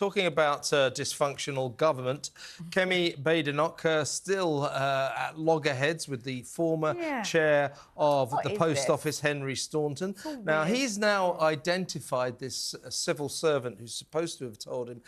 Talking about dysfunctional government, Kemi Badenoch still at loggerheads with the former chair of the Post Office, Henry Staunton. Now, he's now identified this civil servant who's supposed to have told him,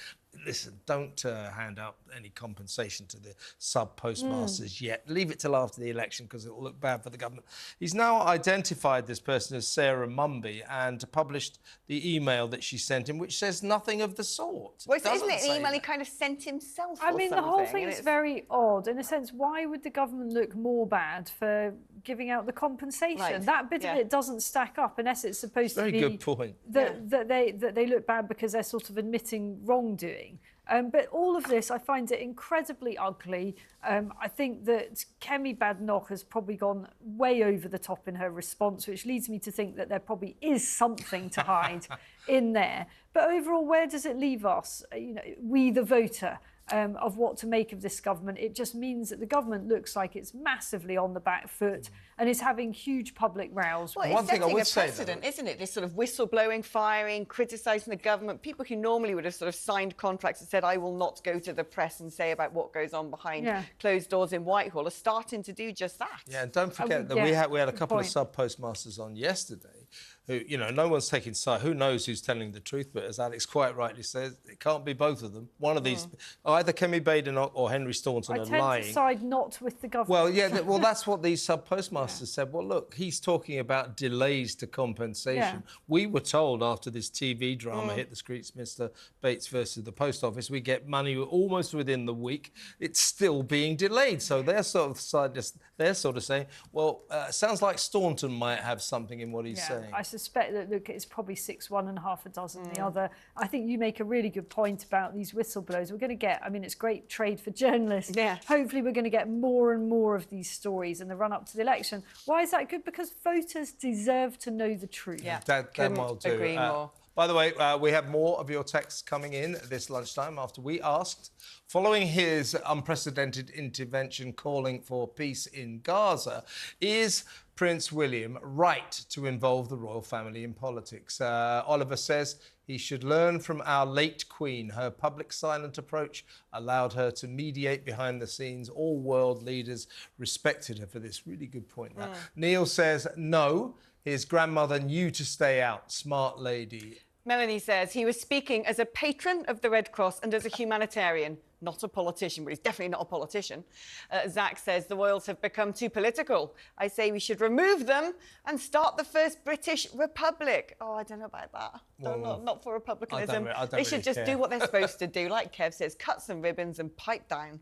listen, don't hand out any compensation to the sub-postmasters yet. Leave it till after the election because it'll look bad for the government. He's now identified this person as Sarah Mumby and published the email that she sent him, which says nothing of the sort. Well, isn't it the email he kind of sent himself? I mean, the whole thing is very odd. In a sense, why would the government look more bad for giving out the compensation? Right. That bit of it doesn't stack up unless it's supposed to be... Very good point. That they look bad because they're sort of admitting wrongdoing. But all of this, I find it incredibly ugly. I think that Kemi Badenoch has probably gone way over the top in her response, which leads me to think that there probably is something to hide in there. But overall, where does it leave us, we the voter, of what to make of this government? It just means that the government looks like it's massively on the back foot and is having huge public rows. Well, it's setting a precedent, isn't it? This sort of whistleblowing, firing, criticising the government. People who normally would have sort of signed contracts and said, I will not go to the press and say about what goes on behind closed doors in Whitehall, are starting to do just that. Yeah, and don't forget that we had a couple of sub-postmasters on yesterday who, no one's taking side. Who knows who's telling the truth? But as Alex quite rightly says, it can't be both of them. One of these, either Kemi Badenoch or Henry Staunton, are lying. I tend to side not with the government. Well, yeah, well, that's what these sub-postmasters said. Well, look, he's talking about delays to compensation. We were told after this TV drama hit the streets, Mr. Bates versus the Post Office, we get money almost within the week. It's still being delayed. So they're sort of saying, well, sounds like Staunton might have something in what he's saying. I suspect that, look, it's probably 6 one and half a dozen the other. I think you make a really good point about these whistleblowers. We're going to get, I mean, it's great trade for journalists. Hopefully we're going to get more and more of these stories in the run-up to the election. Why is that good? Because voters deserve to know the truth. Yeah, that will do. Agree more. By the way, we have more of your texts coming in this lunchtime after we asked, following his unprecedented intervention calling for peace in Gaza, is Prince William right to involve the royal family in politics? Oliver says he should learn from our late Queen. Her public silent approach allowed her to mediate behind the scenes. All world leaders respected her for this. Really good point, that. Neil says no. His grandmother knew to stay out. Smart lady. Melanie says he was speaking as a patron of the Red Cross and as a humanitarian, not a politician, but he's definitely not a politician. Zach says the royals have become too political. I say we should remove them and start the first British Republic. Oh, I don't know about that. Well, not for republicanism. I don't they should really just care. do what they're supposed to do. Like Kev says, cut some ribbons and pipe down.